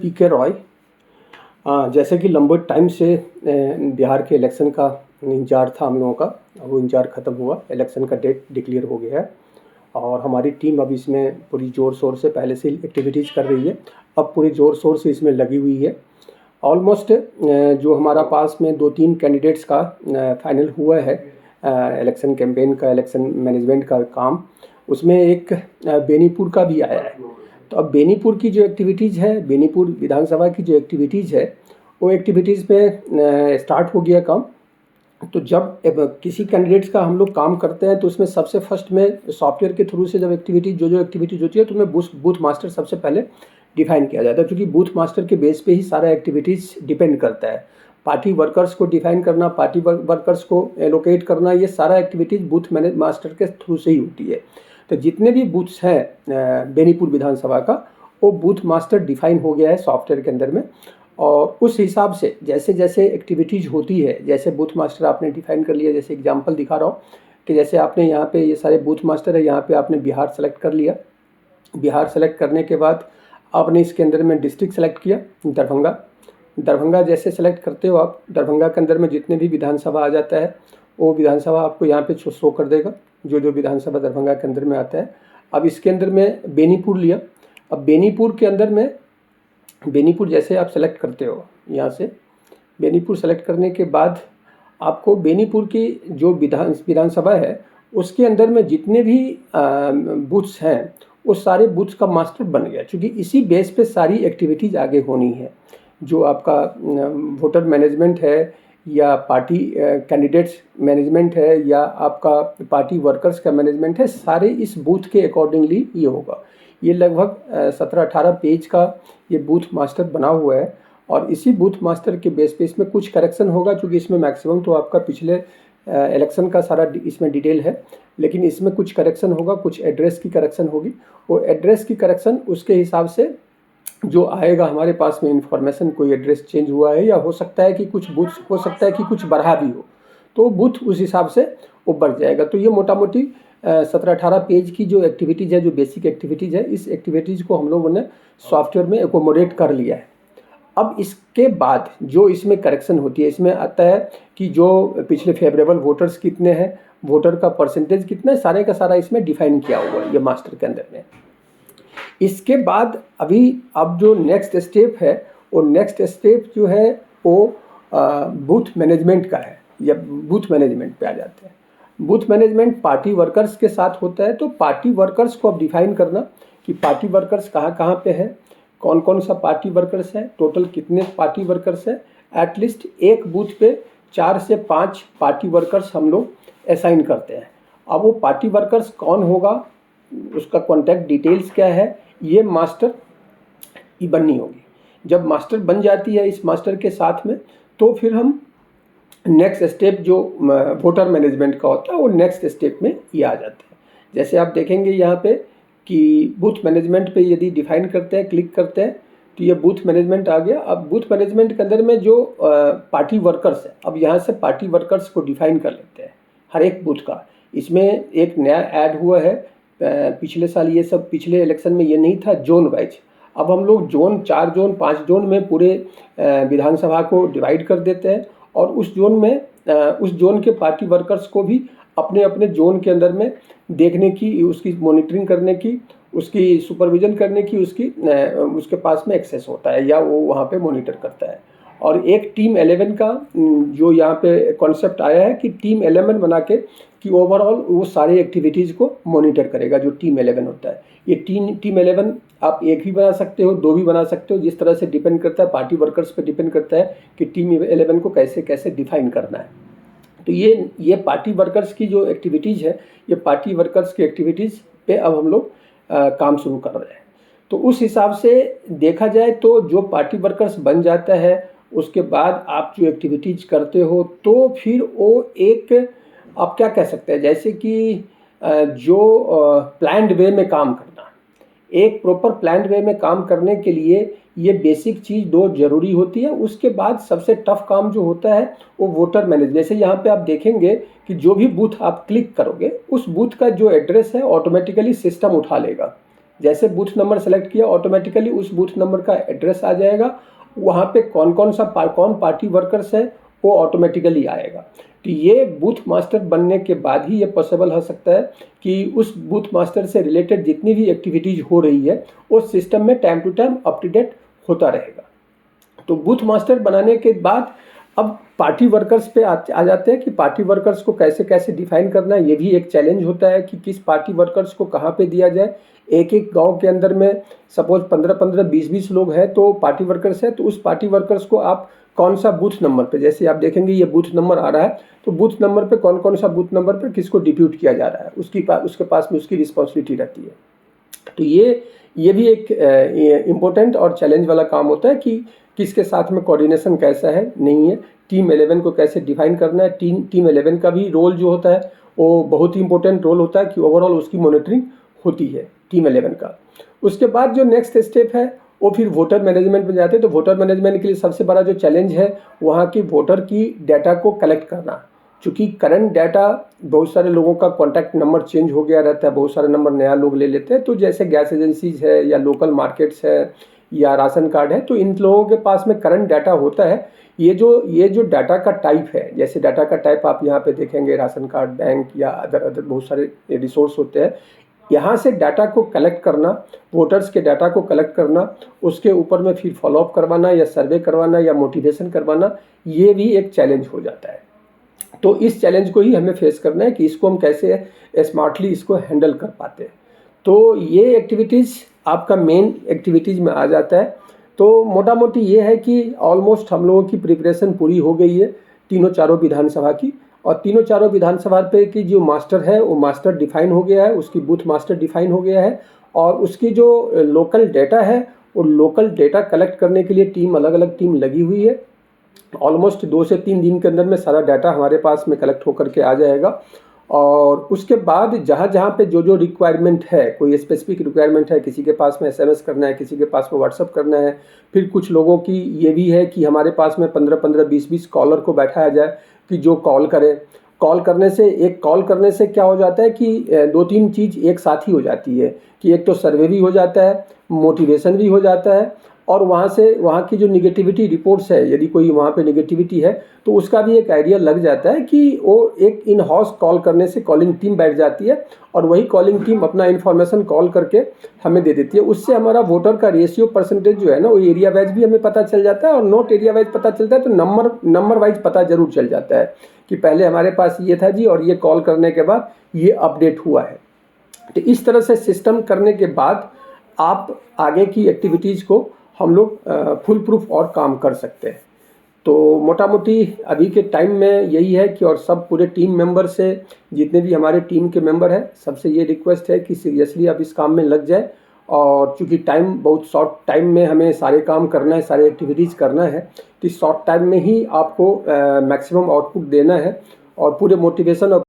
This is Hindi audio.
पीके रॉय। जैसे कि लंबे टाइम से बिहार के इलेक्शन का इंतजार था हम लोगों का, वो इंतजार ख़त्म हुआ, इलेक्शन का डेट डिक्लेयर हो गया है और हमारी टीम अब इसमें पूरी ज़ोर शोर से पहले से एक्टिविटीज़ कर रही है, अब पूरी ज़ोर शोर से इसमें लगी हुई है। ऑलमोस्ट जो हमारा पास में 2-3 कैंडिडेट्स का फाइनल हुआ है इलेक्शन कैंपेन का, इलेक्शन मैनेजमेंट का काम, उसमें एक बेनीपुर का भी आया है। तो अब बेनीपुर की जो एक्टिविटीज़ है, बेनीपुर विधानसभा की जो एक्टिविटीज़ है, वो एक्टिविटीज़ पे स्टार्ट हो गया काम। तो जब किसी कैंडिडेट्स का हम लोग काम करते हैं तो उसमें सबसे फर्स्ट में सॉफ्टवेयर के थ्रू से जब एक्टिविटी जो एक्टिविटीज़ होती है तो उसमें बूथ मास्टर सबसे पहले डिफाइन किया जाता है, क्योंकि बूथ मास्टर के बेस पे ही सारा एक्टिविटीज़ डिपेंड करता है। पार्टी वर्कर्स को डिफाइन करना, पार्टी वर्कर्स को एलोकेट करना, ये सारा एक्टिविटीज़ बूथ मास्टर के थ्रू से ही होती है। तो जितने भी बूथ्स हैं बेनीपुर विधानसभा का, वो बूथ मास्टर डिफाइन हो गया है सॉफ्टवेयर के अंदर में, और उस हिसाब से जैसे जैसे एक्टिविटीज़ होती है, जैसे बूथ मास्टर आपने डिफाइन कर लिया, जैसे एग्जांपल दिखा रहा हूँ कि जैसे आपने यहाँ पे ये सारे बूथ मास्टर है, यहाँ पे आपने बिहार सेलेक्ट कर लिया। बिहार सेलेक्ट करने के बाद आपने इसके अंदर में डिस्ट्रिक्ट सेलेक्ट किया, दरभंगा। दरभंगा जैसे सेलेक्ट करते हो आप, दरभंगा के अंदर में जितने भी विधानसभा आ जाता है वो विधानसभा आपको यहाँ पे शो कर देगा, जो विधानसभा दरभंगा के अंदर में आता है। अब इसके अंदर में बेनीपुर लिया। अब बेनीपुर के अंदर में, बेनीपुर जैसे आप सेलेक्ट करते हो, यहाँ से बेनीपुर सेलेक्ट करने के बाद आपको बेनीपुर की जो विधानसभा है उसके अंदर में जितने भी बूथ्स हैं वो सारे बूथ्स का मास्टर बन गया, क्योंकि इसी बेस पे सारी एक्टिविटीज़ आगे होनी है। जो आपका वोटर मैनेजमेंट है या पार्टी कैंडिडेट्स मैनेजमेंट है या आपका पार्टी वर्कर्स का मैनेजमेंट है, सारे इस बूथ के अकॉर्डिंगली ये होगा। ये लगभग 17-18 पेज का ये बूथ मास्टर बना हुआ है और इसी बूथ मास्टर के बेस पे इसमें कुछ करेक्शन होगा, क्योंकि इसमें मैक्सिमम तो आपका पिछले इलेक्शन का सारा इसमें डिटेल है, लेकिन इसमें कुछ करेक्शन होगा, कुछ एड्रेस की करेक्शन होगी। वो एड्रेस की करेक्शन उसके हिसाब से जो आएगा हमारे पास में इंफॉर्मेशन, कोई एड्रेस चेंज हुआ है या हो सकता है कि कुछ बूथ, हो सकता है कि कुछ बढ़ा भी हो, तो बूथ उस हिसाब से वो बढ़ जाएगा। तो ये मोटा मोटी 17-18 पेज की जो एक्टिविटीज़ है, जो बेसिक एक्टिविटीज़ है, इस एक्टिविटीज़ को हम लोगों ने सॉफ्टवेयर में एकोमोडेट कर लिया है। अब इसके बाद जो इसमें करेक्शन होती है, इसमें आता है कि जो पिछले फेवरेबल वोटर्स कितने हैं, वोटर का परसेंटेज कितना है, सारे का सारा इसमें डिफाइन किया हुआ है ये मास्टर के अंदर में। इसके बाद अभी अब जो नेक्स्ट स्टेप है, वो नेक्स्ट स्टेप जो है वो बूथ मैनेजमेंट का है, या बूथ मैनेजमेंट पे आ जाते हैं। बूथ मैनेजमेंट पार्टी वर्कर्स के साथ होता है, तो पार्टी वर्कर्स को अब डिफाइन करना कि पार्टी वर्कर्स कहाँ कहाँ पे है, कौन कौन सा पार्टी वर्कर्स है, टोटल कितने पार्टी वर्कर्स है। एटलीस्ट एक बूथ पे 4 से 5 पार्टी वर्कर्स हम लोग असाइन करते हैं। अब वो पार्टी वर्कर्स कौन होगा, उसका कॉन्टैक्ट डिटेल्स क्या है, ये मास्टर की बननी होगी। जब मास्टर बन जाती है इस मास्टर के साथ में, तो फिर हम नेक्स्ट स्टेप जो वोटर मैनेजमेंट का होता है वो नेक्स्ट स्टेप में ये आ जाते हैं। जैसे आप देखेंगे यहाँ पे कि बूथ मैनेजमेंट पे यदि डिफाइन करते हैं, क्लिक करते हैं, तो ये बूथ मैनेजमेंट आ गया। अब बूथ मैनेजमेंट के अंदर में जो पार्टी वर्कर्स है, अब यहाँ से पार्टी वर्कर्स को डिफाइन कर लेते हैं हर एक बूथ का। इसमें एक नया ऐड हुआ है, पिछले साल ये सब, पिछले इलेक्शन में ये नहीं था, जोन वाइज। अब हम लोग जोन, 4 जोन 5 जोन में पूरे विधानसभा को डिवाइड कर देते हैं, और उस जोन में उस जोन के पार्टी वर्कर्स को भी अपने अपने जोन के अंदर में देखने की, उसकी मॉनिटरिंग करने की, उसकी सुपरविजन करने की, उसके पास में एक्सेस होता है, या वो वहाँ पे मॉनिटर करता है। और एक टीम 11 का जो यहाँ पे कॉन्सेप्ट आया है कि टीम 11 बना के कि ओवरऑल वो सारी एक्टिविटीज़ को मॉनिटर करेगा, जो टीम 11 होता है। ये टीम 11 आप एक भी बना सकते हो, 2 भी बना सकते हो, जिस तरह से डिपेंड करता है, पार्टी वर्कर्स पे डिपेंड करता है कि टीम 11 को कैसे कैसे डिफाइन करना है। तो ये पार्टी वर्कर्स की जो एक्टिविटीज़ है, ये पार्टी वर्कर्स की एक्टिविटीज़ पे अब हम लोग काम शुरू कर रहे हैं। तो उस हिसाब से देखा जाए तो जो पार्टी वर्कर्स बन जाता है, उसके बाद आप जो एक्टिविटीज़ करते हो, तो फिर वो एक, आप क्या कह सकते हैं, जैसे कि जो प्लान्ड वे में काम करना, एक प्रॉपर प्लान्ड वे में काम करने के लिए ये बेसिक चीज़ 2 जरूरी होती है। उसके बाद सबसे टफ काम जो होता है वो वोटर मैनेजमेंट। जैसे यहाँ पे आप देखेंगे कि जो भी बूथ आप क्लिक करोगे, उस बूथ का जो एड्रेस है ऑटोमेटिकली सिस्टम उठा लेगा, जैसे बूथ नंबर सेलेक्ट किया ऑटोमेटिकली उस बूथ नंबर का एड्रेस आ जाएगा, वहाँ पे कौन पार्टी वर्कर्स है वो ऑटोमेटिकली आएगा। तो ये बूथ मास्टर बनने के बाद ही ये पॉसिबल हो सकता है कि उस बूथ मास्टर से रिलेटेड जितनी भी एक्टिविटीज़ हो रही है वो सिस्टम में time to time up to date होता रहेगा। तो बूथ मास्टर बनाने के बाद अब पार्टी वर्कर्स पे आ जाते हैं कि पार्टी वर्कर्स को कैसे कैसे डिफाइन करना है। ये भी एक चैलेंज होता है कि किस पार्टी वर्कर्स को कहाँ पे दिया जाए। एक एक गांव के अंदर में सपोज 15-15 20-20 लोग हैं तो पार्टी वर्कर्स है, तो उस पार्टी वर्कर्स को आप कौन सा बूथ नंबर पे, जैसे आप देखेंगे ये बूथ नंबर आ रहा है तो बूथ नंबर पे कौन सा बूथ नंबर पे किसको डिप्यूट किया जा रहा है उसके पास में उसकी रिस्पॉन्सिबिलिटी रहती है। तो ये भी एक इम्पोर्टेंट और चैलेंज वाला काम होता है कि किसके साथ में कोऑर्डिनेशन कैसा है, नहीं है, टीम 11 को कैसे डिफाइन करना है। टीम 11 का भी रोल जो होता है वो बहुत ही इंपॉर्टेंट रोल होता है कि ओवरऑल उसकी मॉनिटरिंग होती है टीम 11 का। उसके बाद जो नेक्स्ट स्टेप है वो फिर वोटर मैनेजमेंट में जाते हैं। तो वोटर मैनेजमेंट के लिए सबसे बड़ा जो चैलेंज है वहाँ की वोटर की डाटा को कलेक्ट करना। चूँकि करंट डाटा बहुत सारे लोगों का कॉन्टैक्ट नंबर चेंज हो गया रहता है, बहुत सारे नंबर नया लोग ले लेते हैं। तो जैसे गैस एजेंसीज है या लोकल मार्केट्स है या राशन कार्ड है, तो इन लोगों के पास में करंट डाटा होता है। ये जो डाटा का टाइप है, जैसे डाटा का टाइप आप यहाँ पे देखेंगे राशन कार्ड, बैंक या अदर बहुत सारे रिसोर्स होते हैं। यहाँ से डाटा को कलेक्ट करना, वोटर्स के डाटा को कलेक्ट करना, उसके ऊपर में फिर फॉलोअप करवाना या सर्वे करवाना या मोटिवेशन करवाना, ये भी एक चैलेंज हो जाता है। तो इस चैलेंज को ही हमें फेस करना है कि इसको हम कैसे स्मार्टली इसको हैंडल कर पाते हैं। तो ये एक्टिविटीज़ आपका मेन एक्टिविटीज़ में आ जाता है। तो मोटा मोटी ये है कि ऑलमोस्ट हम लोगों की प्रिपरेशन पूरी हो गई है तीनों चारों विधानसभा की, और तीनों चारों विधानसभा पे की जो मास्टर है वो मास्टर डिफाइन हो गया है, उसकी बूथ मास्टर डिफाइन हो गया है, और उसकी जो लोकल डेटा है वो लोकल डेटा कलेक्ट करने के लिए टीम अलग अलग टीम लगी हुई है। ऑलमोस्ट 2 से 3 दिन के अंदर में सारा डाटा हमारे पास में कलेक्ट होकर के आ जाएगा। और उसके बाद जहाँ जहाँ पे जो रिक्वायरमेंट है, कोई स्पेसिफिक रिक्वायरमेंट है, किसी के पास में एसएमएस करना है, किसी के पास में व्हाट्सअप करना है, फिर कुछ लोगों की ये भी है कि हमारे पास में 15-15 20-20 कॉलर को बैठाया जाए कि जो कॉल करें। कॉल करने से क्या हो जाता है कि 2-3 चीज़ एक साथ ही हो जाती है कि एक तो सर्वे भी हो जाता है, मोटिवेशन भी हो जाता है, और वहाँ की जो निगेटिविटी रिपोर्ट्स है, यदि कोई वहाँ पे निगेटिविटी है तो उसका भी एक आइडिया लग जाता है कि वो एक इन हाउस कॉल करने से कॉलिंग टीम बैठ जाती है और वही कॉलिंग टीम अपना इन्फॉर्मेशन कॉल करके हमें दे देती है। उससे हमारा वोटर का रेशियो परसेंटेज जो है ना वो एरिया वाइज भी हमें पता चल जाता है, और नॉट एरिया वाइज पता चलता है तो नंबर वाइज पता जरूर चल जाता है कि पहले हमारे पास ये था जी और ये कॉल करने के बाद ये अपडेट हुआ है। तो इस तरह से सिस्टम करने के बाद आप आगे की एक्टिविटीज़ को हम लोग फुल प्रूफ और काम कर सकते हैं। तो मोटा मोटी अभी के टाइम में यही है कि और सब पूरे टीम मेंबर से, जितने भी हमारे टीम के मेंबर हैं, सबसे ये रिक्वेस्ट है कि सीरियसली आप इस काम में लग जाए। और चूँकि टाइम बहुत शॉर्ट टाइम में हमें सारे काम करना है, सारे एक्टिविटीज़ करना है, तो इस शॉर्ट टाइम में ही आपको मैक्सिमम आउटपुट देना है और पूरे मोटिवेशन और